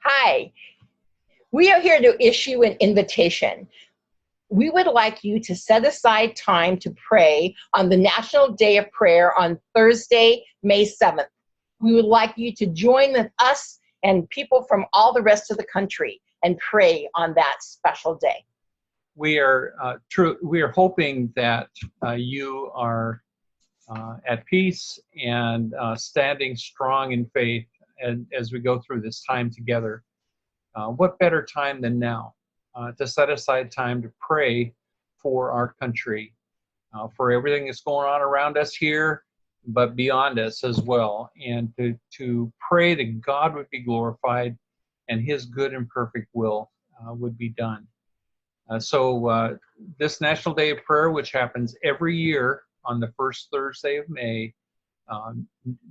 Hi, we are here to issue an invitation. We would like you to set aside time to pray on the National Day of Prayer on Thursday, May 7th. We would like you to join with us and people from all the rest of the country and pray on that special day. We are hoping that you are at peace and standing strong in faith as we go through this time together. What better time than now to set aside time to pray for our country, for everything that's going on around us here, but beyond us as well, and to pray that God would be glorified and His good and perfect will would be done. So this National Day of Prayer, which happens every year on the first Thursday of May,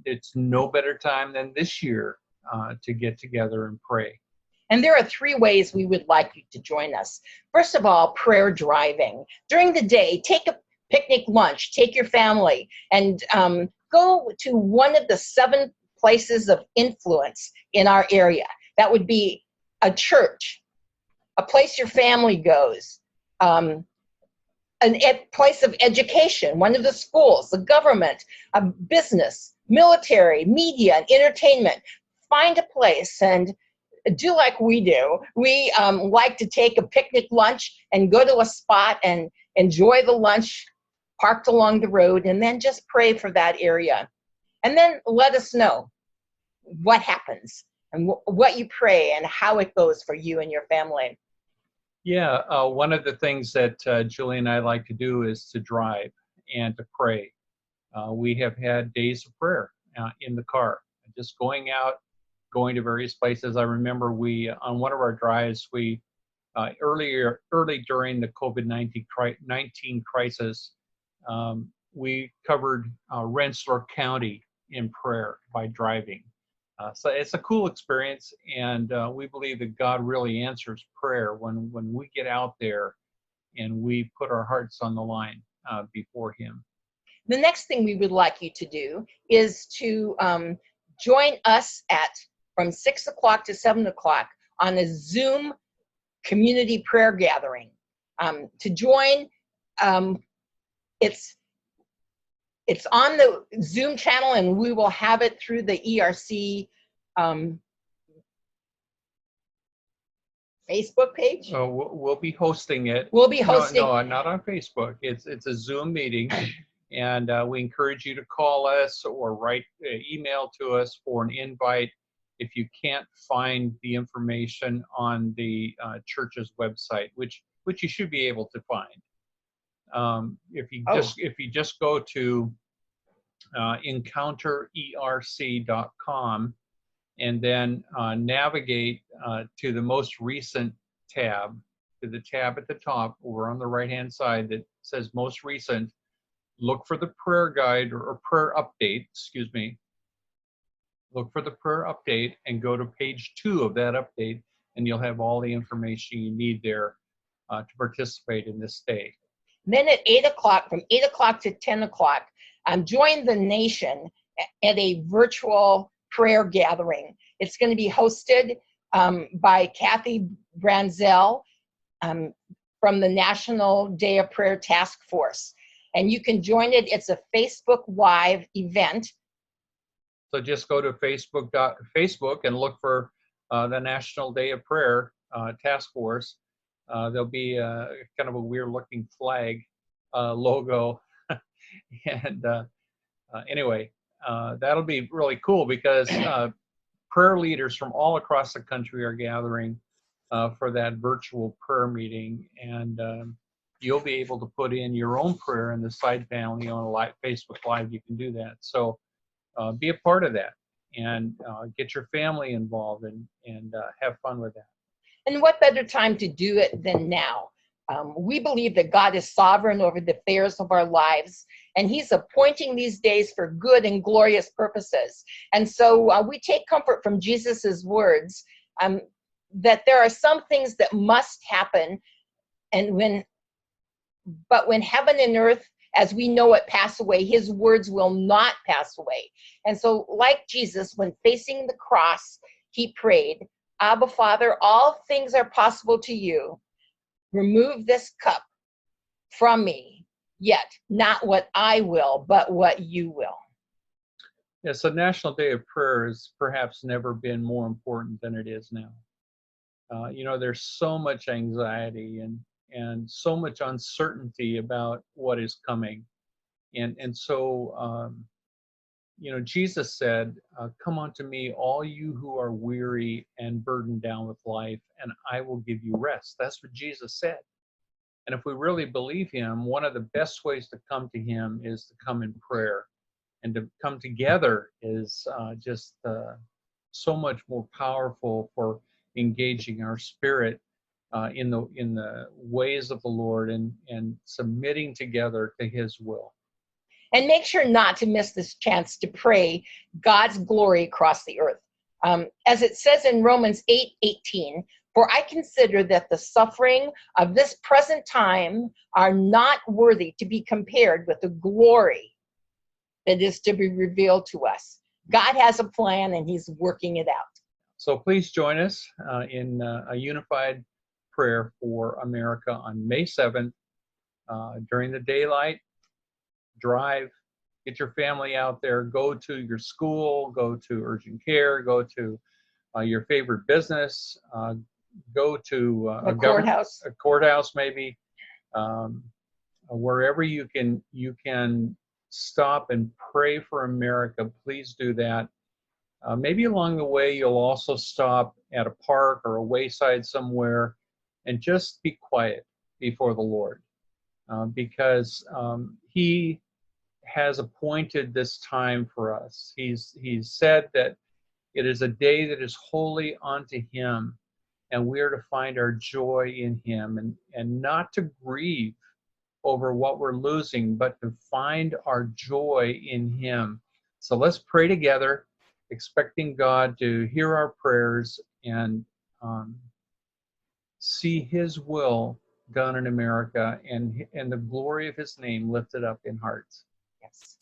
it's no better time than this year to get together and pray. And there are 3 ways we would like you to join us. First of all, prayer driving. During the day, take a picnic lunch, take your family, and go to one of the 7 places of influence in our area. That would be a church, a place your family goes, a place of education, one of the schools, the government, a business, military, media, and entertainment. Find a place and do like we do. We like to take a picnic lunch and go to a spot and enjoy the lunch parked along the road, and then just pray for that area. And then let us know what happens and what you pray and how it goes for you and your family. Yeah, one of the things that Julie and I like to do is to drive and to pray. We have had days of prayer in the car, just going out, going to various places. I remember we, on one of our drives, we early during the COVID-19 crisis, we covered Rensselaer County in prayer by driving. So it's a cool experience, and we believe that God really answers prayer when we get out there and we put our hearts on the line before Him. The next thing we would like you to do is to join us from 6 o'clock to 7 o'clock on a Zoom community prayer gathering. To join, it's on the Zoom channel, and we will have it through the ERC Facebook page. We'll be hosting it. We'll be hosting. No, not on Facebook. It's a Zoom meeting, and we encourage you to call us or write email to us for an invite if you can't find the information on the church's website, which you should be able to find. If you just go to encountererc.com and then navigate to the most recent tab, to the tab at the top over on the right-hand side that says most recent, look for the prayer guide or prayer update, look for the prayer update and go to page 2 of that update, and you'll have all the information you need there to participate in this day. Then at 8 o'clock, from 8 o'clock to 10 o'clock, join the nation at a virtual prayer gathering. It's going to be hosted by Kathy Branzel from the National Day of Prayer Task Force. And you can join it. It's a Facebook Live event. So just go to Facebook and look for the National Day of Prayer Task Force. There'll be kind of a weird looking flag logo. And anyway, that'll be really cool because prayer leaders from all across the country are gathering for that virtual prayer meeting. And you'll be able to put in your own prayer in the side panel, on Facebook Live, you can do that. So be a part of that and get your family involved and have fun with that. And what better time to do it than now? We believe that God is sovereign over the affairs of our lives, and He's appointing these days for good and glorious purposes. And so we take comfort from Jesus's words that there are some things that must happen, but when heaven and earth as we know it pass away, His words will not pass away. And so like Jesus, when facing the cross, He prayed, Abba, Father, all things are possible to you. Remove this cup from me, yet not what I will, but what you will. Yes, the National Day of Prayer has perhaps never been more important than it is now. There's so much anxiety and so much uncertainty about what is coming. And so Jesus said, come unto me, all you who are weary and burdened down with life, and I will give you rest. That's what Jesus said. And if we really believe him, one of the best ways to come to him is to come in prayer. And to come together is just so much more powerful for engaging our spirit in the ways of the Lord and submitting together to his will. And make sure not to miss this chance to pray God's glory across the earth. As it says in Romans 8:18, for I consider that the suffering of this present time are not worthy to be compared with the glory that is to be revealed to us. God has a plan and he's working it out. So please join us in a unified prayer for America on May 7th during the daylight. Drive, get your family out there, go to your school, go to urgent care, go to your favorite business, go to A courthouse maybe, wherever you can stop and pray for America. Please do that. Maybe along the way you'll also stop at a park or a wayside somewhere and just be quiet before the Lord, because he has appointed this time for us. He's said that it is a day that is holy unto him, and we are to find our joy in him and not to grieve over what we're losing, but to find our joy in him. So let's pray together, expecting God to hear our prayers and see his will done in America and the glory of his name lifted up in hearts. Yes.